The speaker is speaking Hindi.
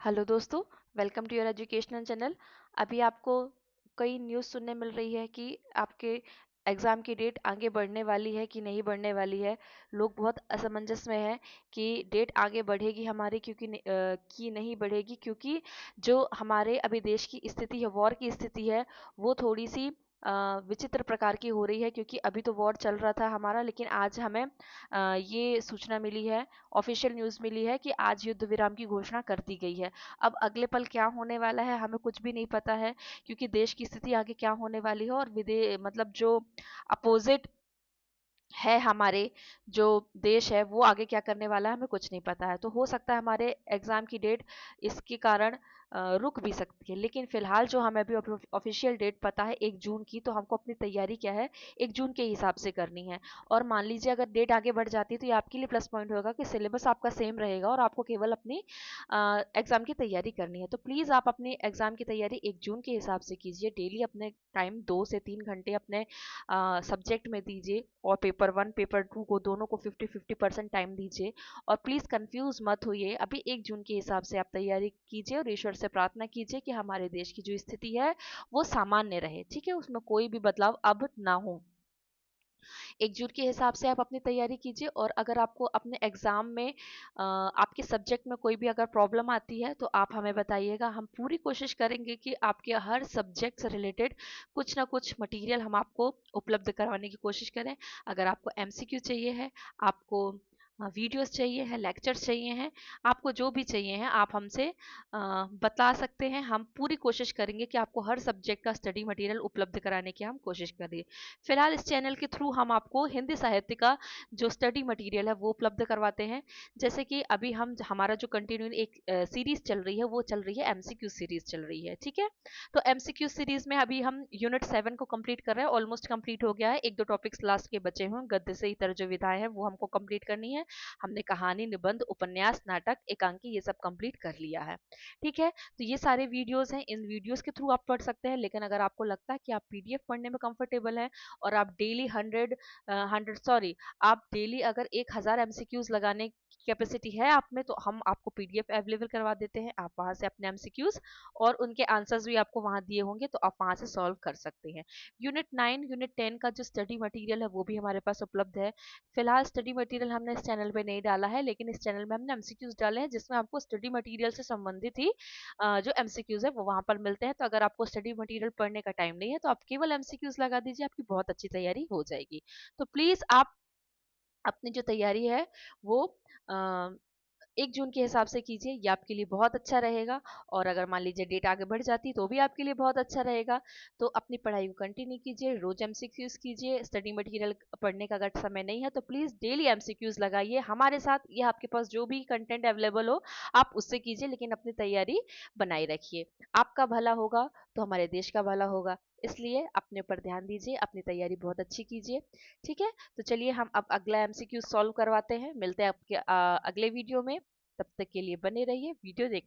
हेलो दोस्तों, welcome to your educational channel. अभी आपको कई न्यूज़ सुनने मिल रही है कि आपके एग्ज़ाम की डेट आगे बढ़ने वाली है कि नहीं बढ़ने वाली है। लोग बहुत असमंजस में हैं कि डेट आगे बढ़ेगी हमारी कि नहीं बढ़ेगी, क्योंकि जो हमारे अभी देश की स्थिति है, वॉर की स्थिति है, वो थोड़ी सी विचित्र प्रकार की हो रही है। क्योंकि अभी तो वॉर चल रहा था हमारा, लेकिन आज हमें ये सूचना मिली है, ऑफिशियल न्यूज़ मिली है कि आज युद्ध विराम की घोषणा कर दी गई है। अब अगले पल क्या होने वाला है हमें कुछ भी नहीं पता है, क्योंकि देश की स्थिति आगे क्या होने वाली है और विदे मतलब जो अपोजिट है, हमारे जो देश है वो आगे क्या करने वाला है हमें कुछ नहीं पता है। तो हो सकता है हमारे एग्जाम की डेट इसके कारण रुक भी सकती है। लेकिन फिलहाल जो हमें अभी ऑफिशियल डेट पता है 1 जून की, तो हमको अपनी तैयारी क्या है 1 जून के हिसाब से करनी है। और मान लीजिए अगर डेट आगे बढ़ जाती है तो ये आपके लिए प्लस पॉइंट होगा कि सिलेबस आपका सेम रहेगा और आपको केवल अपनी एग्जाम की तैयारी करनी है। तो प्लीज़ आप अपनी एग्जाम की तैयारी 1 जून के हिसाब से कीजिए। डेली अपने टाइम 2 से 3 घंटे अपने सब्जेक्ट में दीजिए और पेपर 1 पेपर 2 को दोनों को 50-50% टाइम दीजिए। और प्लीज़ कंफ्यूज मत होइए, अभी 1 जून के हिसाब से आप तैयारी कीजिए और ईश्वर से प्रार्थना कीजिए कि हमारे देश की जो स्थिति है वो सामान्य रहे, ठीक है, उसमें कोई भी बदलाव अब ना हो। 1 जून के हिसाब से आप अपनी तैयारी कीजिए। और अगर आपको अपने एग्ज़ाम में आपके सब्जेक्ट में कोई भी अगर प्रॉब्लम आती है तो आप हमें बताइएगा। हम पूरी कोशिश करेंगे कि आपके हर सब्जेक्ट से रिलेटेड कुछ ना कुछ मटेरियल हम आपको उपलब्ध करवाने की कोशिश करें। अगर आपको एमसीक्यू चाहिए है, आपको वीडियोस चाहिए है, लेक्चर्स चाहिए हैं, आपको जो भी चाहिए है आप हमसे बता सकते हैं। हम पूरी कोशिश करेंगे कि आपको हर सब्जेक्ट का स्टडी मटेरियल उपलब्ध कराने की हम कोशिश करें। फिलहाल इस चैनल के थ्रू हम आपको हिंदी साहित्य का जो स्टडी मटेरियल है वो उपलब्ध करवाते हैं। जैसे कि अभी हमारा जो कंटिन्यू एक सीरीज चल रही है वो चल रही है एमसीक्यू सीरीज चल रही है, ठीक है। तो एमसीक्यू सीरीज में अभी हम यूनिट 7 को कंप्लीट कर रहे हैं, ऑलमोस्ट कंप्लीट हो गया है। 1-2 टॉपिक्स लास्ट के बचे हुए हैं, गद्य से इतर जो विधाएं हैं वो हमको कंप्लीट करनी है। हमने कहानी, निबंध, उपन्यास, नाटक, एकांकी ये सब कंप्लीट कर लिया है, ठीक है। तो ये सारे वीडियोस हैं, इन वीडियोस के थ्रू आप पढ़ सकते हैं। लेकिन अगर आपको लगता है कि आप पीडीएफ पढ़ने में कंफर्टेबल है और आप डेली 100 आप डेली अगर 1000 एमसीक्यूज लगाने की कैपेसिटी है आप में, तो हम आपको पीडीएफ अवेलेबल करवा देते हैं। आप वहां से अपने एमसीक्यूज और उनके आंसर्स भी आपको वहां दिए होंगे, तो आप वहां से सॉल्व कर सकते हैं। यूनिट 9 यूनिट 10 का जो स्टडी मटेरियल है वो भी हमारे पास उपलब्ध है। फिलहाल स्टडी मटेरियल हमने इस चैनल पे नहीं डाला है, लेकिन इस चैनल में हमने एमसीक्यूज डाले हैं जिसमें आपको स्टडी मटेरियल से संबंधित ही जो एमसीक्यूज है वो वहां पर मिलते हैं। तो अगर आपको स्टडी मटेरियल पढ़ने का टाइम नहीं है तो आप केवल एमसीक्यूज लगा दीजिए, आपकी बहुत अच्छी तैयारी हो जाएगी। तो प्लीज आप अपनी जो तैयारी है वो 1 जून के हिसाब से कीजिए, ये आपके लिए बहुत अच्छा रहेगा। और अगर मान लीजिए डेट आगे बढ़ जाती तो भी आपके लिए बहुत अच्छा रहेगा। तो अपनी पढ़ाई को कंटिन्यू कीजिए, रोज एमसीक्यूज कीजिए। स्टडी मटेरियल पढ़ने का अगर समय नहीं है तो प्लीज डेली एमसीक्यूज लगाइए हमारे साथ, या आपके पास जो भी कंटेंट अवेलेबल हो आप उससे कीजिए, लेकिन अपनी तैयारी बनाए रखिए। आपका भला होगा तो हमारे देश का भला होगा, इसलिए अपने ऊपर ध्यान दीजिए, अपनी तैयारी बहुत अच्छी कीजिए, ठीक है। तो चलिए हम अब अगला एमसीक्यू सॉल्व करवाते हैं, मिलते हैं आपके अगले वीडियो में। तब तक के लिए बने रहिए, वीडियो देख